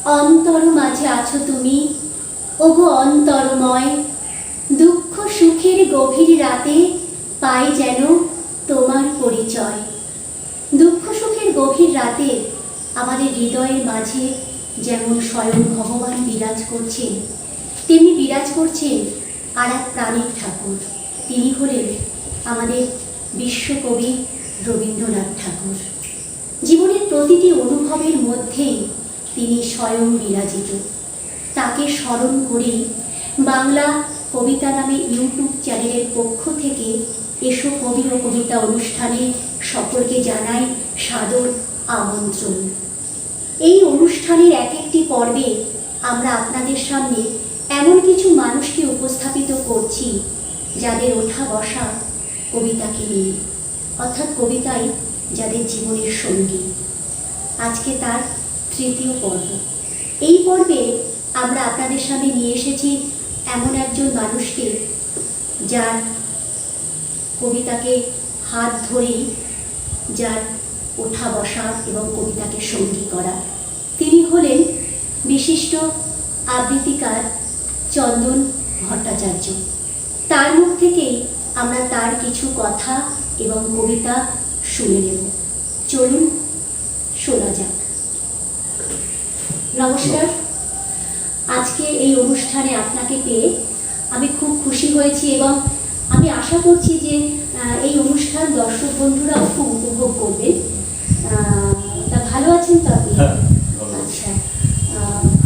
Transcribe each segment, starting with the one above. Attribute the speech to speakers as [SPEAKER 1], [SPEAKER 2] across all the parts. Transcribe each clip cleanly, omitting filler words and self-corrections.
[SPEAKER 1] অন্তর মাঝে আছো তুমি, ওগো অন্তরময়। দুঃখ সুখের গভীর রাতে পাই যেন তোমার পরিচয়। দুঃখ সুখের গভীর রাতে আমাদের হৃদয়ের মাঝে যেমন স্বয়ং ভগবান বিরাজ করছেন, তেমনি বিরাজ করছেন আর এক প্রাণের ঠাকুর। তিনি হলেন আমাদের বিশ্বকবি রবীন্দ্রনাথ ঠাকুর। জীবনের প্রতিটি অনুভবের মধ্যেই তিনি স্বয়ং বিরাজিত। তাকে স্মরণ করেই বাংলা কবিতা নামে ইউটিউব চ্যানেলের পক্ষ থেকে এসো কবি ও কবিতা অনুষ্ঠানে সকলকে জানাই সাদর আমন্ত্রণ। এই অনুষ্ঠানের এক একটি পর্বে আমরা আপনাদের সামনে এমন কিছু মানুষকে উপস্থাপিত করছি যাদের ওঠা বসা কবিতাকে নিয়ে, অর্থাৎ কবিতাই যাদের জীবনের সঙ্গী। আজকে তার তৃতীয় পর্ব। এই পর্বে আমরা আপনাদের সামনে নিয়ে এসেছি এমন একজন মানুষকে যার কবিতাকে হাত ধরেই, যার ওঠা বসা এবং কবিতাকে সঙ্গী করা। তিনি হলেন বিশিষ্ট আবৃত্তিকার চন্দন ভট্টাচার্য। তার মুখ থেকেই আমরা তার কিছু কথা এবং কবিতা শুনে নেব। চলুন শোনা যাক। নমস্কার। আজকে এই অনুষ্ঠানে আপনাকে পেয়ে আমি খুব খুশি হয়েছি এবং আমি আশা করছি যে এই অনুষ্ঠান দর্শক বন্ধুরাও খুব উপভোগ করবেন। তা ভালো আছেন তো আপনি? আচ্ছা,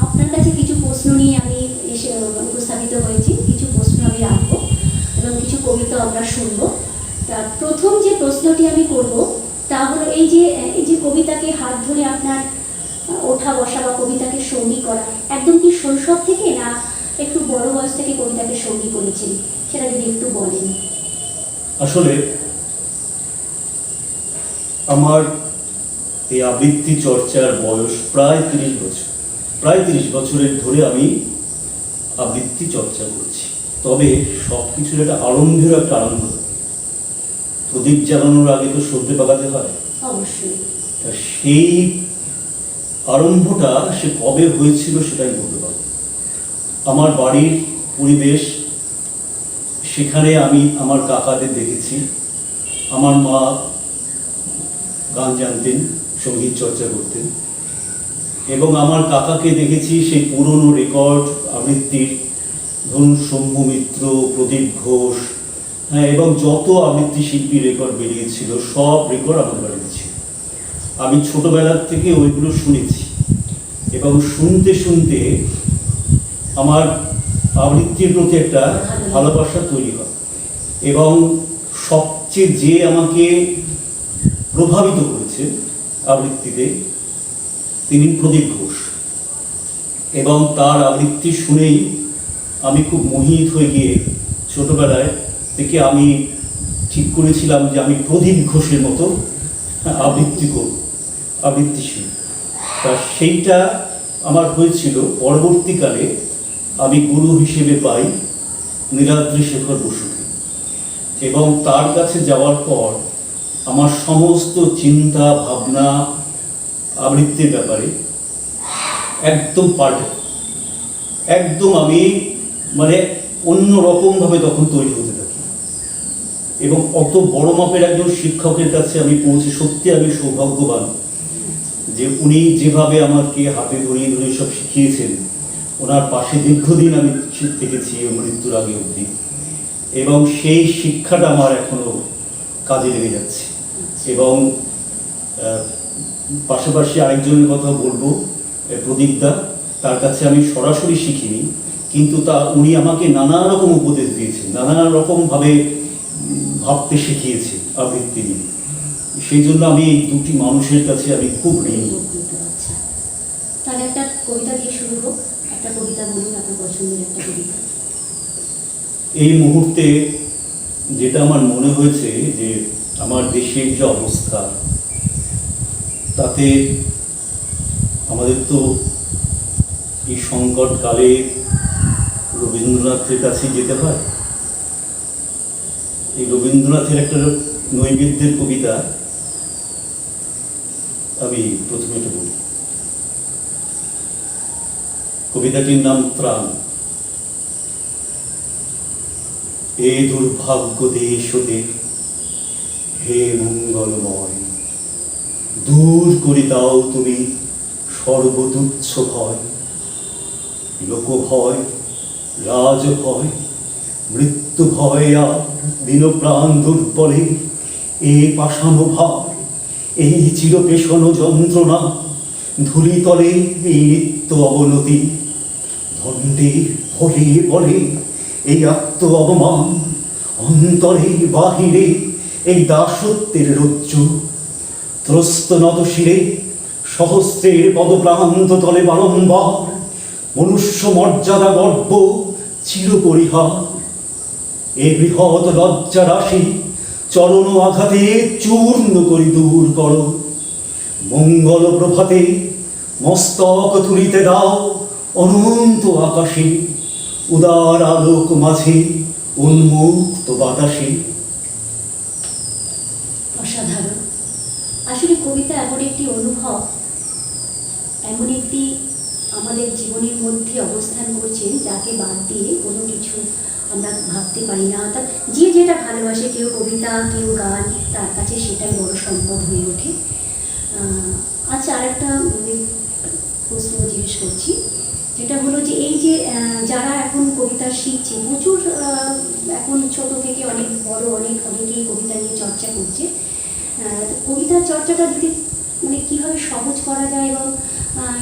[SPEAKER 1] আপনার কাছে কিছু প্রশ্ন নিয়ে আমি এসে উপস্থাপিত হয়েছি। কিছু প্রশ্ন আমি রাখবো এবং কিছু কবিতা আমরা শুনবো। তা প্রথম যে প্রশ্নটি আমি করব তা হলো এই যে কবিতাকে হাত ধরে আপনার ওঠা বসা বা কবিতাকে সঙ্গী করা একদম কি শৈশব থেকে না একটু বড় বয়স থেকে কবিতাকে সঙ্গী করেছেন, সেটা যদি একটু বলেন।
[SPEAKER 2] আসলে আমার এই আবৃত্তি চর্চার বয়স প্রায় 30 বছর। প্রায় 30 বছরের ধরে আমি আবৃত্তি চর্চা করছি। তবে সব কিছুর একটা আরম্ভের একটা আরম্ভ। প্রদীপ জ্বালানোর আগে তো সর্ষে পাকাতে হয়।
[SPEAKER 1] অবশ্যই।
[SPEAKER 2] সেই আরম্ভটা সে কবে হয়েছিল সেটাই বলতে পারব। আমার বাড়ির পরিবেশ, সেখানে আমি আমার কাকাদের দেখেছি। আমার মা গান জানতেন, সঙ্গীত চর্চা করতেন এবং আমার কাকাকে দেখেছি সেই পুরনো রেকর্ড আবৃত্তির, ধরুন শম্ভু মিত্র, প্রদীপ ঘোষ, হ্যাঁ, এবং যত আবৃত্তি শিল্পী রেকর্ড বেরিয়েছিল সব রেকর্ড আমার বাড়িতে ছিল। আমি ছোটবেলার থেকে ওইগুলো শুনেছি এবং শুনতে শুনতে আমার আবৃত্তির প্রতি একটা ভালোবাসা তৈরি হয়। এবং সবচেয়ে যে আমাকে প্রভাবিত করেছে আবৃত্তিতে তিনি প্রদীপ ঘোষ। এবং তার আবৃত্তি শুনেই আমি খুব মোহিত হয়ে গিয়ে ছোটবেলায় থেকে আমি ঠিক করেছিলাম যে আমি প্রদীপ ঘোষের মতো আবৃত্তি করব, আবৃত্তিশীল। তা সেইটা আমার হয়েছিল। পরবর্তীকালে আমি গুরু হিসেবে পাই নীলাদ্রি শেখর বসুকে এবং তার কাছে যাওয়ার পর আমার সমস্ত চিন্তা ভাবনা আবৃত্তির ব্যাপারে একদম পাল্টে, একদম আমি মানে অন্য রকমভাবে তখন তৈরি হতে থাকি। এবং অত বড় মাপের একজন শিক্ষকের কাছে আমি পৌঁছে সত্যি আমি সৌভাগ্যবান যে উনি যেভাবে আমাকে হাতে ধরিয়ে ধরে সব শিখিয়েছেন, ওনার পাশে দীর্ঘদিন আমি থেকেছি মৃত্যুর আগে অবধি এবং সেই শিক্ষাটা আমার এখনো কাজে লেগে যাচ্ছে। এবং পাশাপাশি আরেকজনের কথা বলবো, প্রদীপদা। তার কাছে আমি সরাসরি শিখিনি, কিন্তু উনি আমাকে নানা রকম উপদেশ দিয়েছেন, নানা রকমভাবে ভাবতে শিখিয়েছে আবৃত্তি নিয়ে। সেই জন্য আমি এই দুটি মানুষের কাছে আমি খুব ঋণী।
[SPEAKER 1] তাহলে একটা কবিতা দিয়ে শুরু হোক। একটা কবিতা বলুন, আপনার পছন্দের একটা কবিতা।
[SPEAKER 2] এই মুহূর্তে যেটা আমার মনে হয়েছে যে আমার দেশের যে অবস্থা, তাতে আমাদের তো এই সংকটকালে রবীন্দ্রনাথের কাছে যেতে হয়। এই রবীন্দ্রনাথের একটা নৈবেদ্যের কবিতা আমি প্রথমে এটা বলি। কবিতাটির নাম ত্রাণ। এ দুর্ভাগ্য দেশ হতে হে মঙ্গলময়, দূর করে দাও তুমি সর্বতুচ্ছ ভয়, লোকভয়, রাজভয়, মৃত্যু ভয় আর দিন প্রাণ দুর্বলে এ পাষাণ ভার, এই চিরপেশন যন্ত্রণা, ধূলিতলে এই নিত্য অবনতি, ধন্ডের বলে বলে এই আত্ম অবমান, অন্তরে বাহিরে এই দাসত্বের রজ্জু, ত্রস্ত নত শিরে সহস্রের পদপ্রান্ত তলে বারংবার মনুষ্য মর্যাদা গর্ব চিরপরিহার, এ বৃহৎ লজ্জা রাশি চরণ আঘাতে চূর্ণ করি দূর করো, মঙ্গল প্রভাতে মস্তক তুলিতে দাও অনন্ত আকাশে, উদার আলোক মাঝে উন্মুক্ত বাতাসে।
[SPEAKER 1] অসাধারণ। আসলে কবিতা এমন একটি অনুভব, এমন একটি আমাদের জীবনের মধ্যে অবস্থান করছেন যাকে বাদ দিয়ে কোনো কিছু আমরা ভাবতে পারি না। অর্থাৎ যে যেটা ভালোবাসে, কেউ কবিতা, কেউ গান, তার কাছে সেটাই বড় সম্পদ হয়ে ওঠে। আচ্ছা, আরেকটা প্রশ্ন জিজ্ঞেস করছি, যেটা হলো যে এই যে যারা এখন কবিতা শিখছে, প্রচুর এখন ছোট থেকে অনেক বড় অনেকেই কবিতা নিয়ে চর্চা করছে। কবিতার চর্চাটা যদি মানে কীভাবে সহজ করা যায়, এবং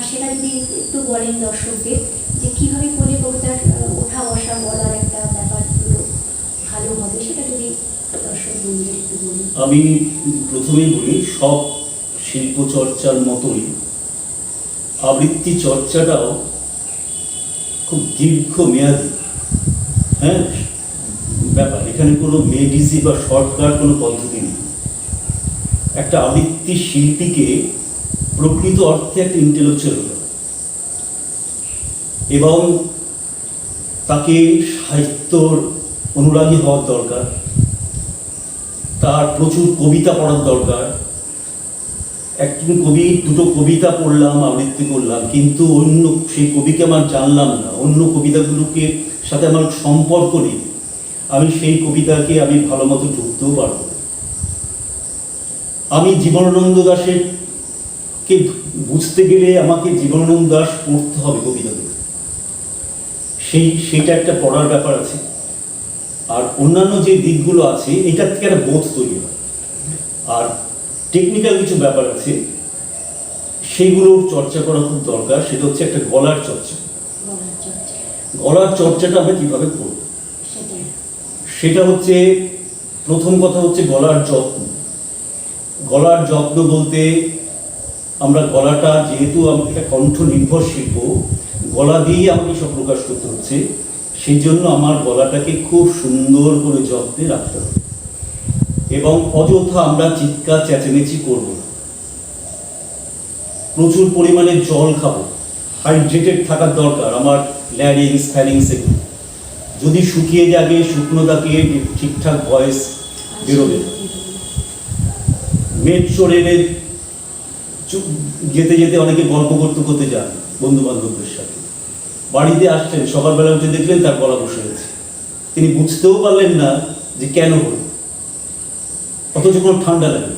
[SPEAKER 1] সেটা যদি একটু বলেন দর্শকদের যে কীভাবে করলে কবিতার ওঠা বসা বলার একটা ব্যাপারগুলো ভালো হবে, সেটা যদি দর্শক বন্ধুদের একটু বলুন।
[SPEAKER 2] আমি প্রথমেই বলি, সব শিল্প চর্চার মতোই আবৃত্তি চর্চাটাও খুব দীর্ঘমেয়াদী ব্যাপার। এখানে কোনো মেডিসি বা শর্টকাট কোনো পদ্ধতি নেই। একটা আবৃত্তি শিল্পীকে প্রকৃত অর্থে একটা ইন্টেলেকচুয়াল হতে হবে, এবং তাকে সাহিত্যর অনুরাগী হওয়ার দরকার, তার প্রচুর কবিতা পড়ার দরকার। একজন কবি দুটো কবিতা পড়লাম, আবৃত্তি করলাম, কিন্তু অন্য সেই কবিকে আমার জানলাম না, অন্য কবিতাগুলোকে সাথে আমার সম্পর্ক নেই, আমি সেই কবিতাকে আমি ভালো মতো ঢুকতেও পারব না। আমি জীবনানন্দ দাশের কে বুঝতে গেলে আমাকে জীবনানন্দ দাশ পড়তে হবে কবিতাগুলো, সেইটা একটা পড়ার ব্যাপার আছে। আর অন্যান্য যে দিকগুলো আছে এটার থেকে একটা বোধ তৈরি হয়। আর টেকনিক্যাল কিছু ব্যাপার আছে, সেগুলোর চর্চা করা খুব দরকার। সেটা হচ্ছে একটা গলার চর্চা। গলার চর্চাটা আমরা কিভাবে করব, সেটা হচ্ছে প্রথম কথা হচ্ছে গলার যত্ন। গলার যত্ন বলতে আমরা গলাটা, যেহেতু একটা কণ্ঠ নির্ভর শিল্প, গলা দিয়েই আমাকে সব প্রকাশ করতে হচ্ছে, সেই জন্য আমার গলাটাকে খুব সুন্দর করে যত্নে রাখতে হবে। এবং অযথা আমরা চিৎকার চেঁচামেচি করব না, প্রচুর পরিমাণে জল খাবো, হাইড্রেটেড থাকার দরকার আমার ল্যারিংস ফ্যারিংস এগুলো। যদি শুকিয়ে যাবে, শুকনো থাকে, ঠিকঠাক ভয়েস বেরোবে। মেট্রো রেলে যেতে যেতে অনেকে গল্প করতে করতে যান বন্ধু বান্ধবদের সাথে, বাড়িতে আসছেন, সকালবেলা উঠে দেখলেন তার গলা বসে গেছে, তিনি বুঝতেও পারলেন না যে কেন হল, অথচ কোনো ঠান্ডা লাগে।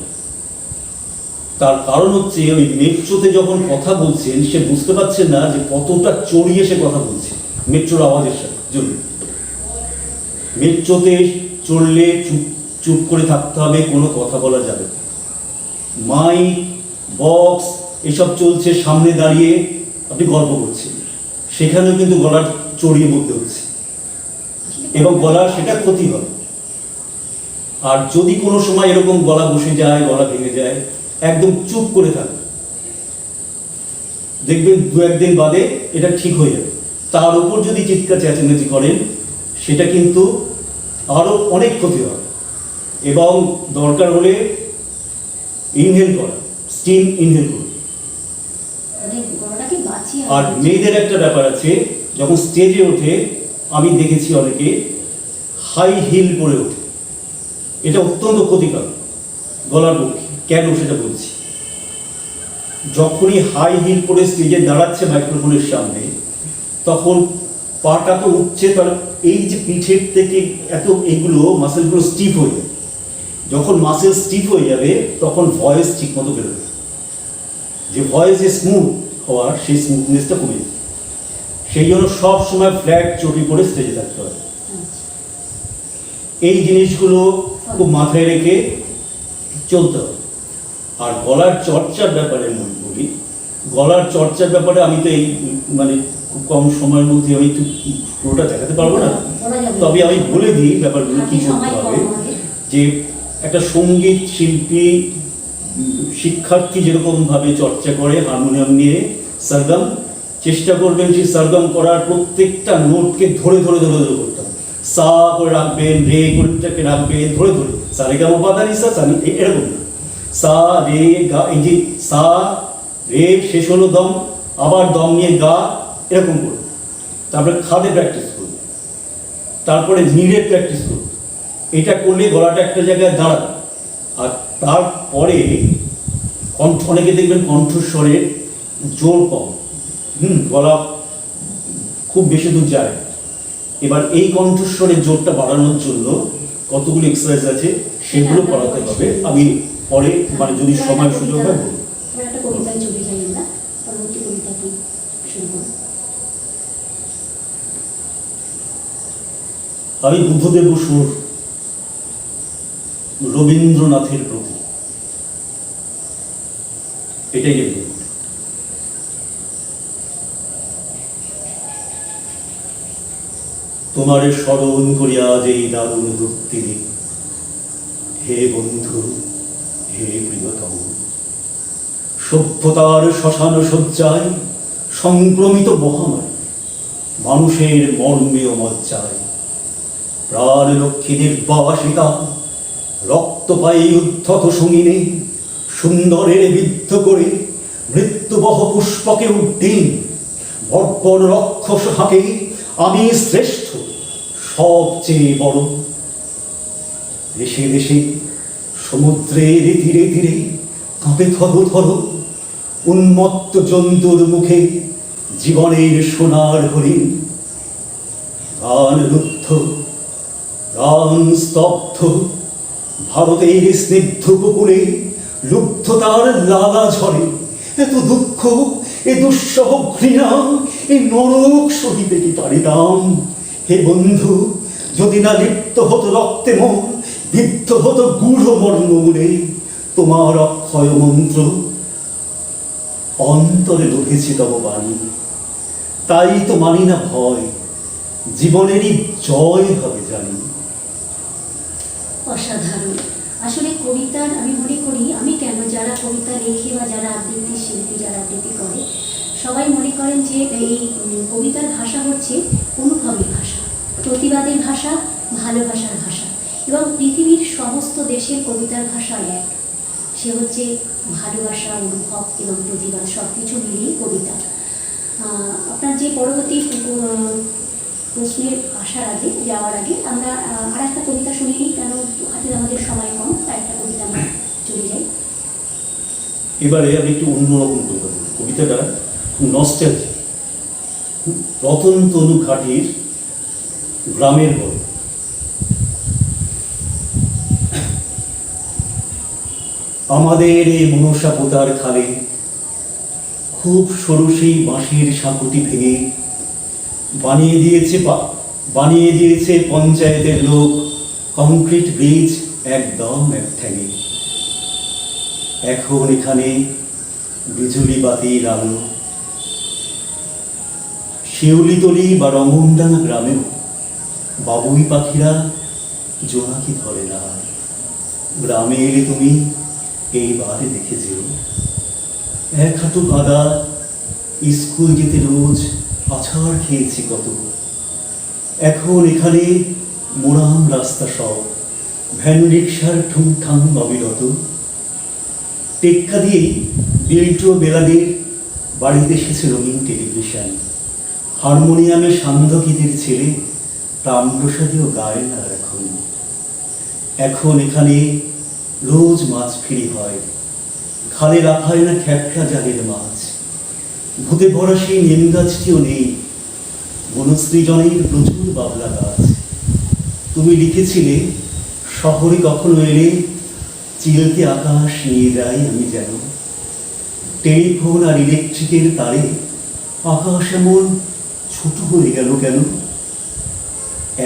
[SPEAKER 2] তার কারণ হচ্ছে ওই মেট্রোতে যখন কথা বলছেন সে বুঝতে পারছেন না যে কতটা চড়িয়ে সে কথা বলছে মেট্রোর আওয়াজের সাথে জন্য। মেট্রোতে চড়লে চুপ চুপ করে থাকতে হবে, কোনো কথা বলা যাবে না। মাইক বক্স এসব চলছে, সামনে দাঁড়িয়ে আপনি গল্প করছেন, সেখানেও কিন্তু গলার চড়িয়ে বলতে হচ্ছে, এবং গলার সেটা ক্ষতি হবে। আর যদি কোনো সময় এরকম গলা বসে যায়, গলা ভেঙে যায়, একদম চুপ করে থাকবে, দেখবেন দু একদিন বাদে এটা ঠিক হয়ে যাবে। তার উপর যদি চিৎকার চেঁচামেচি করেন, সেটা কিন্তু আরো অনেক ক্ষতি হবে। এবং দরকার হলে ইনহেল করা, স্টিম ইনহেল করুন। আর মেয়েদের একটা ব্যাপার আছে, যখন স্টেজে ওঠে আমি দেখেছি অনেকে হাই হিল পরে ওঠে, এটা অত্যন্ত ক্ষতিকর গলার পক্ষে। কেন সেটা বলছি, যখনই হাই হিল পরে স্টেজে দাঁড়াচ্ছে মাইক্রোফোনের সামনে, তখন পাটা তো উঠছে, তার এই যে পিঠের থেকে এত এইগুলো মাসেলগুলো স্টিফ হয়ে যাবে। যখন মাসেল স্টিফ হয়ে যাবে তখন ভয়েস ঠিক মতো বেরোবে, যে ভয়েস যে স্মুথ হওয়ার সেই স্মুথনেসটা কমে যাবে। সেই জন্য সব সময় ফ্ল্যাট চটি করে স্টেজে থাকতে হবে। এই জিনিসগুলো খুব মাথায় রেখে চলতে হবে। আর গলার চর্চার ব্যাপারে বলি, গলার চর্চার ব্যাপারে আমি তো এই মানে খুব কম সময়ের মধ্যে আমি একটু পুরোটা দেখাতে পারবো না, তবে আমি বলে দিই ব্যাপারগুলো কি করতে হবে। যে একটা সঙ্গীত শিল্পী শিক্ষার্থী যেরকমভাবে চর্চা করে হারমোনিয়াম নিয়ে সরগম, চেষ্টা করবেন যে সরগম করার প্রত্যেকটা নোটকে ধরে ধরে ধরে ধরে করতে হবে। সা করে রাখবেন, রে কোনটাকে রাখবেন ধরে ধরে, সা রে গা মা পা ধা নি সা, এরকম সা রে গা, এই যে সা রে শেষ হলো দম, আবার দম নিয়ে গা, এরকম করবে। তারপরে খাদে প্র্যাকটিস করবে, তারপরে নিড়ে প্র্যাকটিস করবে। এটা করলে গলাটা একটা জায়গায় দাঁড়াবে। আর তারপরে কণ্ঠ, অনেকে দেখবেন কণ্ঠস্বরের জোর কম, গলা খুব বেশি দূর যায়। এবার এই কণ্ঠস্বরের জোরটা বাড়ানোর জন্য কতগুলো এক্সারসাইজ আছে, সেগুলো করাতে হবে। আমি পরে মানে যদি সময় সুযোগ হয় বলবো।
[SPEAKER 1] একটা কবিতায় চলে যাই আমরা, পরবর্তী কবিতাটি শুরু করব।
[SPEAKER 2] আমি বুদ্ধদেব বসুর রবীন্দ্রনাথের প্রতি এটাই লিখব। তোমারে স্মরণ করিয়া যেই দারুণ ভক্তিতে, হে বন্ধু হে প্রিয়তম, সভ্যতার শ্মশান শয্যায় সংক্রমিত মহামারী, মানুষের মর্মে ও মজ্জায় প্রাণ লক্ষ্মী নির্বাসিতা, রক্তপায়ী উদ্ধত সঙ্গিনী, সুন্দরের বিদ্ধ করে মৃত্যুবহ পুষ্পকে উড্ডীন, বর্বর রক্ষস হাঁকে আমি শ্রেষ্ঠ সবচেয়ে বড়। দেশে দেশে সমুদ্রের ধীরে ধীরে কাঁপে থর থর, উন্মত্ত জন্তুর মুখে জীবনের সোনার হরিণ। গান রুদ্ধ, গান স্তব্ধ, ভারতের স্নিগ্ধ উপকূলে লুব্ধতার লালা ঝরে। এত দুঃখ, এ দুঃসহ ঘৃণা, এ নরক সহিতে কি পারিতাম? হে বন্ধু, যদি না লিপ্ত হতো রক্তে মন, বিদ্ধ হতো গূঢ় মর্মমূলে তোমার অক্ষয় মন্ত্র, অন্তরে লুভেছে তব বাণী। তাই তো মানি না ভয়, জীবনেরই জয় হবে জানি।
[SPEAKER 1] অসাধারণ। আসলে কবিতার আমি মনে করি, আমি কেন, যারা কবিতা লেখে বা যারা আবৃত্তি শিল্পী, যারা আবৃত্তি করে, সবাই মনে করেন যে এই কবিতার ভাষা হচ্ছে অনুভবের ভাষা, প্রতিবাদের ভাষা, ভালোবাসার ভাষা। এবং পৃথিবীর সমস্ত দেশের কবিতার ভাষা এক, সে হচ্ছে ভালোবাসা, অনুভব এবং প্রতিবাদ, সব কিছু মিলিয়ে কবিতা। আপনার যে পরবর্তী প্রশ্নের আসার আগে, যাওয়ার আগে আমরা আর একটা কবিতা শুনে নিই, কেন হাতে আমাদের সময় কম, তাই একটা কবিতা আমরা চলে যাই।
[SPEAKER 2] এবারে আমি একটু অন্যরকম কবিতা বলব। কবিতাটা খুব নস্টালজিক, রতন তনু ঘাটির গ্রামের গল্প। আমাদের এই মনসা পোতার খালে খুব সরু সেই বাঁশের সাঁকুটি ভেঙে বানিয়ে দিয়েছে পঞ্চায়েতের লোক কংক্রিট ব্রিজ একদম এক ঠ্যাঙে। এখন এখানে বিজুলি বাতির আলো। শিউলিতলি বা রঙনডাঙ্গা গ্রামেও বাবুই পাখিরা জোনাকি ধরে না। গ্রামে এলে তুমি এইবারে দেখে যেও, এক হাঁটু কাদা, স্কুল যেতে রোজ আছাড় খেয়েছি কত। এখন এখানে মোরাম রাস্তা, সব ভ্যান রিক্সার ঠুংঠাং অবিরত। টেক্কা দিয়েই বিল্টু বেলাদের বাড়িতে এসেছে রঙিন টেলিভিশন। হারমোনিয়ামে সান্ধ্যকীদের ছেলে প্রাণপ্রসাদীও গায় না এখন। এখন এখানে রোজ মাছ ফিরি হয়, খালে লাফায় না খ্যাপটা জালের মাছ। ভূতে ভরা সেই নিম গাছটিও নেই, বনসৃজনের প্রচুর বাবলা গাছ। তুমি লিখেছিলে, শহরে কখনো এলে চিলতে আকাশ নিয়ে যাই আমি যেন। টেলিফোন আর ইলেকট্রিকের তারে আকাশ এমন ছোট হয়ে গেল কেন?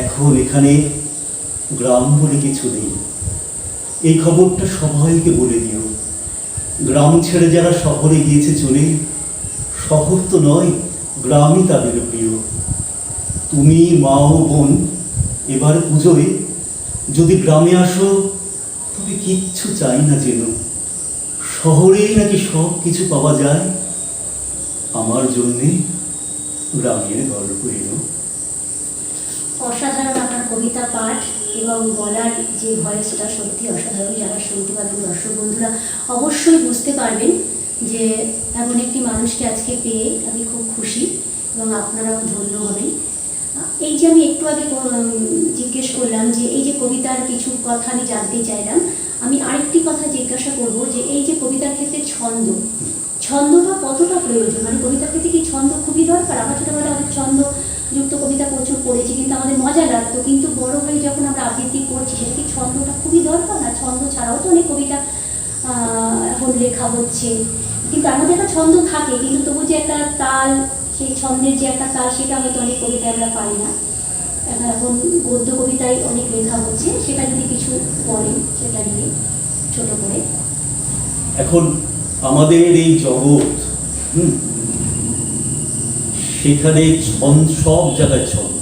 [SPEAKER 2] এখন এখানে গ্রাম বলে কিছু নেই, এই খবরটা সবাইকে বলে দিও। গ্রাম ছেড়ে যারা শহরে গিয়েছে চলে, শহর তো নয়, গ্রামই তাদের প্রিয়। তুমি, মা ও বোন এবার পুজোয় যদি গ্রামে আসো, তবে কিচ্ছু চাই না যেন। শহরেই নাকি সব কিছু পাওয়া যায়, আমার জন্যে গ্রামের গল্প এলো।
[SPEAKER 1] অসাধারণ আপনার কবিতা পাঠ এবং বলার যে ভয়েসটা সত্যি অসাধারণ। যারা শুনতে পাবেন দর্শক বন্ধুরা অবশ্যই বুঝতে পারবেন যে এমন একটি মানুষকে আজকে পেয়ে আমি খুব খুশি এবং আপনারাও ধন্য হবেন। এই যে আমি একটু আগে জিজ্ঞেস করলাম যে এই যে কবিতার কিছু কথা আমি জানতে চাইলাম, আমি আরেকটি কথা জিজ্ঞাসা করব যে এই যে কবিতার ক্ষেত্রে ছন্দটা কতটা প্রয়োজন? মানে কবিতার ক্ষেত্রে কি ছন্দ খুবই দরকার? আমরা ছোটবেলায় অনেক ছন্দযুক্ত কবিতা প্রচুর পড়েছি, কিন্তু আমাদের মজা লাগতো, কিন্তু বড় হয়ে যখন আমরা আবৃত্তি করছি সেটা কি ছন্দটা খুবই দরকার? না ছন্দ ছাড়াও তো অনেক কবিতা এখন লেখা হচ্ছে, কিন্তু আমাদের একটা ছন্দ থাকে, কিন্তু তবু যে একটা তাল, সেই ছন্দের যে একটা তাল, সেটা হয়তো অনেক কবিতায় আমরা পাই না। এখন গদ্য কবিতায় অনেক লেখা হচ্ছে, সেটা যদি কিছু পড়েন সেটা নিয়ে ছোট করে।
[SPEAKER 2] এখন আমাদের এই জগৎ, সেখানে ছন্দ, সব জায়গায় ছন্দ।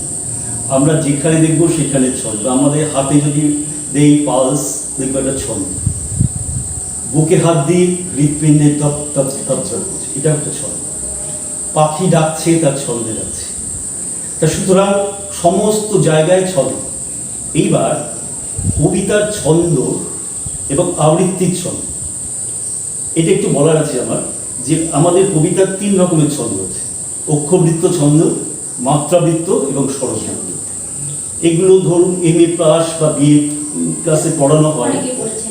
[SPEAKER 2] আমরা যেখানে দেখবো সেখানে ছন্দ। আমাদের হাতে যদি দেই পালস, দেখবো একটা ছন্দ। বুকে হাত দিয়ে হৃৎপিণ্ডে তপ তপ তপ করছে, এটা একটা ছন্দ। পাখি ডাকছে, তার ছন্দে যাচ্ছে। তা সুতরাং সমস্ত জায়গায় ছন্দ। এইবার কবিতার ছন্দ এবং আবৃত্তির ছন্দ, এটা একটু বলার আছে আমার, যে আমাদের কবিতার 3 রকমের ছন্দ আছে: অক্ষবৃত্ত ছন্দ, মাত্রাবৃত্ত এবং স্বরছন্দ। এগুলো ধরুন MA পাস বা BA ক্লাসে পড়ানো হয়।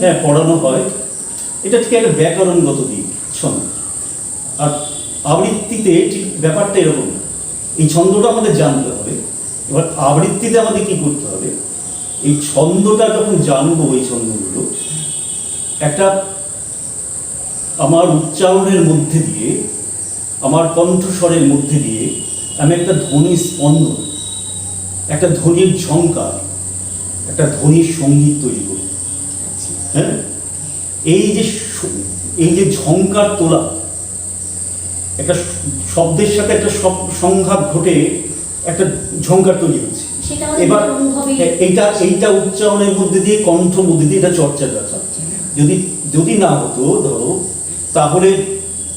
[SPEAKER 2] হ্যাঁ, পড়ানো হয়। এটা ঠিক একটা ব্যাকরণগত দিক ছন্দ। আর আবৃত্তিতে ঠিক ব্যাপারটা এরকম, এই ছন্দটা আমাদের জানতে হবে। এবার আবৃত্তিতে আমাদের কি করতে হবে, এই ছন্দটা যখন জানবো, এই ছন্দগুলো একটা আমার উচ্চারণের মধ্যে দিয়ে, আমার কণ্ঠস্বরের মধ্যে দিয়ে আমি একটা ধ্বনি স্পন্দন, একটা ধ্বনির ঝঙ্কার, একটা ধ্বনির সঙ্গীত তৈরি করি। হ্যাঁ, এই যে ঝঙ্কার তোলা, একটা শব্দের সাথে একটা সংঘাত ঘটে একটা ঝঙ্কার তৈরি হচ্ছে। এবার এইটা উচ্চারণের মধ্যে দিয়ে, কণ্ঠের মধ্যে দিয়ে এটা চর্চা যাচ্ছে। যদি না হতো ধরো, তাহলে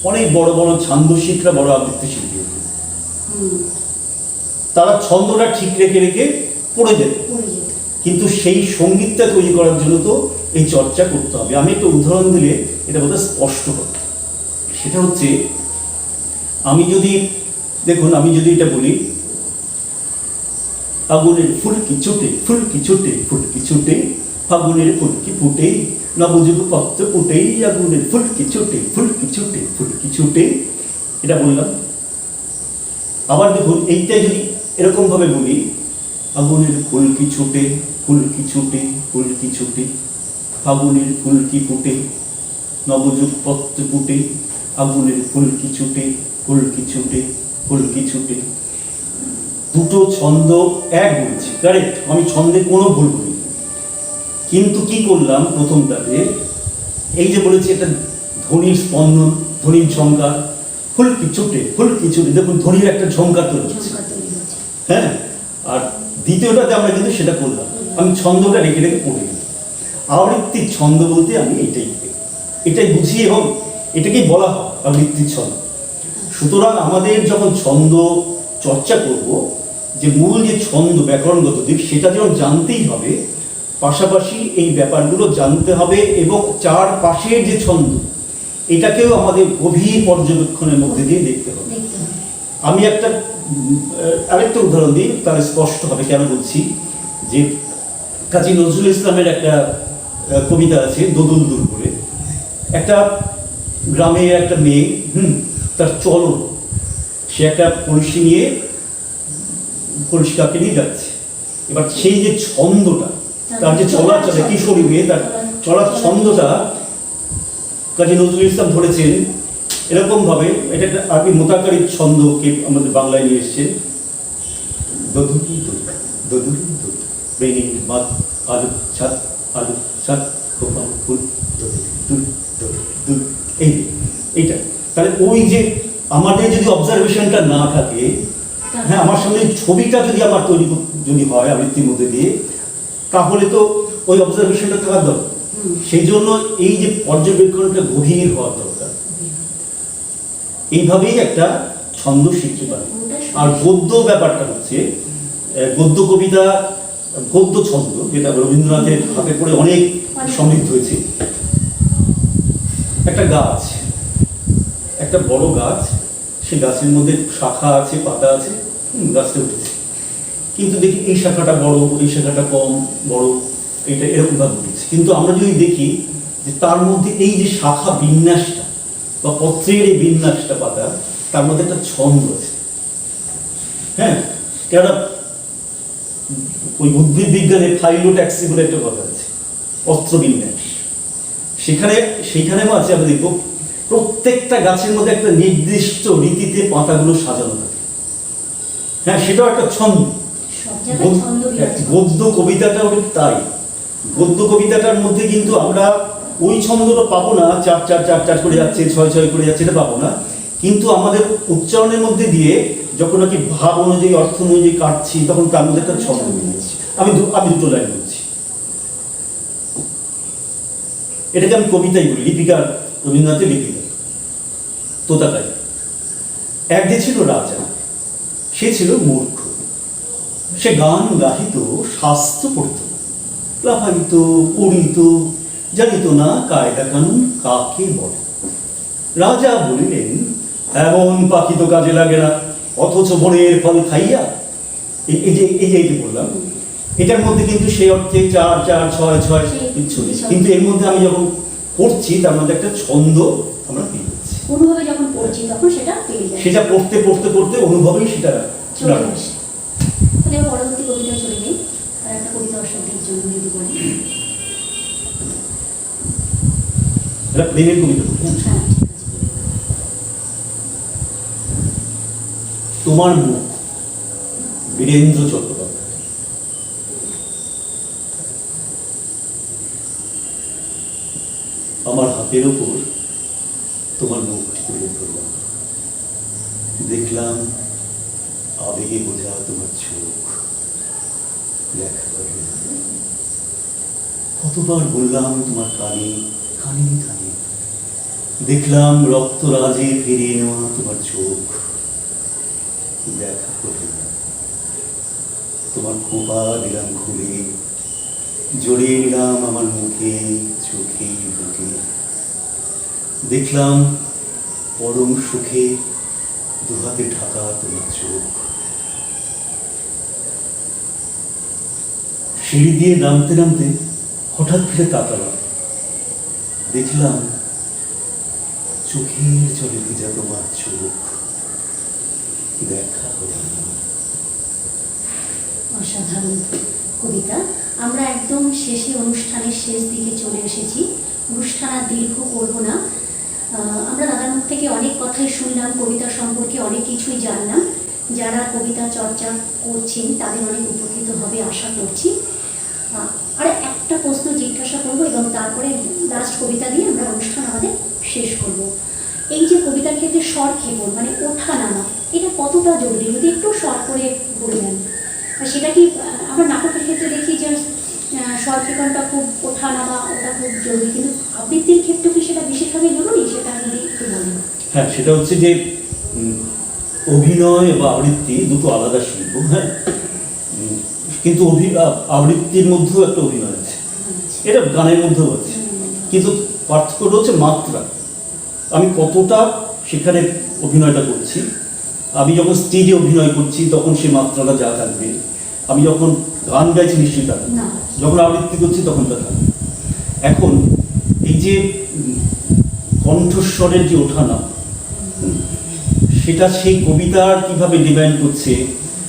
[SPEAKER 2] অনেক বড় বড় ছান্দশিল্পীরা বড় আবৃত্তি শিল্পী হতো, তারা ছন্দটা ঠিক রেখে রেখে পড়ে যেত। কিন্তু সেই সঙ্গীতটা তৈরি করার জন্য তো এই চর্চা করতে হবে। আমি একটা উদাহরণ দিলে এটা বোধহয় স্পষ্ট হবে। সেটা হচ্ছে, আমি যদি এটা বলি, আগুনের ফুলকি ছোটে ফুলকি ছোটে ফুলকি ছোটে, ফাগুনের ফুলকি ফুটে, নবযুগ পত্র ফুটেই, আগুনের ফুলকি ছোটে ফুলকি ছোটে ফুলকি ছোটে, এটা বললাম। আবার দেখুন, এইটা যদি এরকম ভাবে বলি, আগুনের ফুলকি ছোটে ফুলকি ছোটে ফুলকি ছোটে, ফাগুনের ফুলকি ফুটে, নবযুগ পত্র ফুটে, আগুনের ফুলকি ছোটে ফুলকি ছোটে ফুলকি ছোটে। দুটো ছন্দ এক বলছি, কারেক্ট, আমি ছন্দে কোনো ভুল করি। কিন্তু কি করলাম প্রথমটাতে, এই যে বলেছি একটা ধ্বনির স্পন্দন, ধ্বনির ঝঙ্কার, ফুলকি ছোটে ফুলকি ছোটে, দেখুন ধ্বনির একটা ঝঙ্কার তৈরি হচ্ছে। হ্যাঁ, আর দ্বিতীয়টাতে আমরা কিন্তু সেটা করলাম, আমি ছন্দটা রেখে রেখে পড়ে গেলাম। আবৃত্তির ছন্দ বলতে আমি এটাই বুঝি, এবং এটাকেই বলা হয় আবৃত্তির ছন্দ। সুতরাং আমাদের যখন ছন্দ চর্চা করব, যে মূল যে ছন্দ, ব্যাকরণগত দিক, সেটা যেমন জানতেই হবে, পাশাপাশি এই ব্যাপারগুলো জানতে হবে, এবং চারপাশের যে ছন্দ, এটাকেও আমাদের গভীর পর্যবেক্ষণের মধ্যে দিয়ে দেখতে হবে। আমি আরেকটা উদাহরণ দিই, তাহলে স্পষ্ট হবে কেন বলছি। যে কাজী নজরুল ইসলামের একটা কবিতা আছে, দোদুল দূর করে। একটা গ্রামের একটা মেয়ে, তার চলন, সে একটা কলসি নিয়ে কলসিকাকে নিয়ে যাচ্ছে। এবার সেই যে ছন্দটা, তার যে চলাচলে কিশোরী মেয়ে, তার চলার ছন্দটা কাজী নজরুল ইসলাম ধরেছেন এরকম ভাবে। এটা একটা আরবি মোতাকারী ছন্দকে আমাদের বাংলায় নিয়ে এসছেন। দদুরি দদু, দদুরি দদু, বেনি মাত আলু ছাত, আলু ছাত, কোপা ফুল, দদুরি দুল, দদুরি দুল, এইটা। তাহলে ওই যে আমাদের যদি অবজারভেশনটা না থাকে, হ্যাঁ, আমার সামনে ছবিটা যদি আমার তৈরি যদি হয় আবৃত্তির মধ্যে দিয়ে, তাহলে তো ওই অবজারভেশনটা থাকার দরকার। সেই জন্য এই যে পর্যবেক্ষণটা গভীর হওয়ার দরকার। এইভাবেই একটা ছন্দ শিখতে পারে। আর গদ্য ব্যাপারটা হচ্ছে গদ্য কবিতা, গদ্য ছন্দ, যেটা রবীন্দ্রনাথের হাতে পড়ে অনেক সমৃদ্ধ হয়েছে। একটা গাছ, একটা বড় গাছ, সেই গাছের মধ্যে শাখা আছে, পাতা আছে, গাছটা উঠেছে, কিন্তু দেখি এই শাখাটা বড়, এই শাখাটা কম বড়, এটা এরকম ভাবে উঠেছে। কিন্তু আমরা যদি দেখি যে তার মধ্যে এই যে শাখা বিন্যাসটা বা পত্রের এই বিন্যাসটা পাতা, তার মধ্যে একটা ছন্দ আছে। হ্যাঁ, একটা ওই উদ্ভিদ বিজ্ঞানে ফাইলোট্যাক্সি বলে একটা কথা আছে, পত্র বিন্যাস। সেইখানে আছে, আমরা দেখবো প্রত্যেকটা গাছের মধ্যে একটা নির্দিষ্ট রীতিতে পাতাগুলো সাজানো থাকে। হ্যাঁ, সেটাও একটা ছন্দ। গদ্য কবিতাটা তাই। গদ্য কবিতাটার মধ্যে কিন্তু আমরা ওই ছন্দটা পাবো না, চার চার চার চার করে যাচ্ছে, ছয় ছয় করে যাচ্ছে, এটা পাবো না। কিন্তু আমাদের উচ্চারণের মধ্যে দিয়ে যখন নাকি ভাব অনুযায়ী, অর্থ অনুযায়ী কাটছি, তখন তার মধ্যে একটা ছন্দ মিলেছে। আমি দুটো লাইন বলছি, এটাকে আমি কবিতাই বলি, লিপিকার, রবীন্দ্রনাথের লিপিকা তোতাকাই। এক যে ছিল রাজা, সে ছিল মূর্খ, সে গান গাহিত, শাস্ত্র পড়িত, লাফাইত, উড়িত, জানিত না কায়দা কানুন কাকে বলে। রাজা বলিলেন, এমন পাখি তো কাজে লাগে না, অথচ বনের ফল খাইয়া। এই যে বললাম, এটার মধ্যে কিন্তু সেই অর্থে চার চার ছয় ছয় কিচ্ছু নেই, কিন্তু এর মধ্যে আমি যখন পড়ছি তার মধ্যে একটা ছন্দ আমরা পেয়ে যাচ্ছি।
[SPEAKER 1] অনুভবে যখন পড়ছি তখন সেটা পেয়ে যায়,
[SPEAKER 2] সেটা পড়তে পড়তে পড়তে অনুভবেই সেটা
[SPEAKER 1] চলে আসে। তাহলে পরবর্তী কবিতা চলে নেই, আর একটা কবিতা অশব্দের জন্য যদি বলি,
[SPEAKER 2] এটা প্রেমের কবিতা।
[SPEAKER 1] হ্যাঁ,
[SPEAKER 2] তোমার মুখ, বীরেন্দ্র চট্টোপাধ্যায়। আমার হাতের ওপর তোমার মুখটি তুলে ধরলাম, দেখলাম আবেগে বোঝা তোমার চোখ, দেখা করলাম, কতবার বললাম তোমার কানে কানে কানে, দেখলাম রক্তরাজে ফিরিয়ে নেওয়া তোমার চোখ, দেখা করলাম, তোমার খোপা দিলাম খুলে, জড়িয়ে নিলাম আমার মুখে চোখে বুকে, দেখলাম পরম সুখে দুহাতে ঢাকা তোমার চোখ। সিঁড়ি দিয়ে নামতে নামতে হঠাৎ ফিরে তাকালাম, দেখলাম চোখের জলে ভেজা তোমার চোখ, দেখা হলো না।
[SPEAKER 1] অসাধারণ কবিতা। আমরা একদম শেষে, অনুষ্ঠানের শেষ দিকে চলে এসেছি। অনুষ্ঠান আর দীর্ঘ করব না। আমরা দাদার মুখ থেকে অনেক কথাই শুনলাম, কবিতা সম্পর্কে অনেক কিছুই জানলাম। যারা কবিতা চর্চা করছেন তাদের অনেক উপকৃত হবে আশা করছি। আর একটা প্রশ্ন জিজ্ঞাসা করবো এবং তারপরে লাস্ট কবিতা দিয়ে আমরা অনুষ্ঠান আমাদের শেষ করব। এই যে কবিতার ক্ষেত্রে স্বর ক্ষেপণ, মানে ওঠা নামা, এটা কতটা জরুরি যদি একটু শর্ট করে বললেন। সেটা কি আমরা নাটকের ক্ষেত্রে দেখি যে স্বর ক্ষেপণটা খুব ওঠা নামা, ওটা খুব জরুরি, কিন্তু আবৃত্তির ক্ষেত্রে কি সেটা বিশেষভাবে জরুরি? সেটা যদি একটু বলেন।
[SPEAKER 2] হ্যাঁ, সেটা হচ্ছে যে অভিনয় বা আবৃত্তি দুটো আলাদা শিল্প। হ্যাঁ, কিন্তু আবৃত্তির মধ্যেও একটা অভিনয় আছে, এটা গানের মধ্যেও আছে, কিন্তু পার্থক্যটা হচ্ছে মাত্রা। আমি কতটা সেখানে অভিনয়টা করছি। আমি যখন স্টেজে অভিনয় করছি তখন সে মাত্রাটা যা থাকবে, আমি যখন গান গাইছি নিশ্চয়ই তা থাকবে, যখন আবৃত্তি করছি তখন তা থাকবে। এখন এই যে কণ্ঠস্বরের যে ওঠানামা, সেটা সেই কবিতার কিভাবে ডিমান্ড করছে,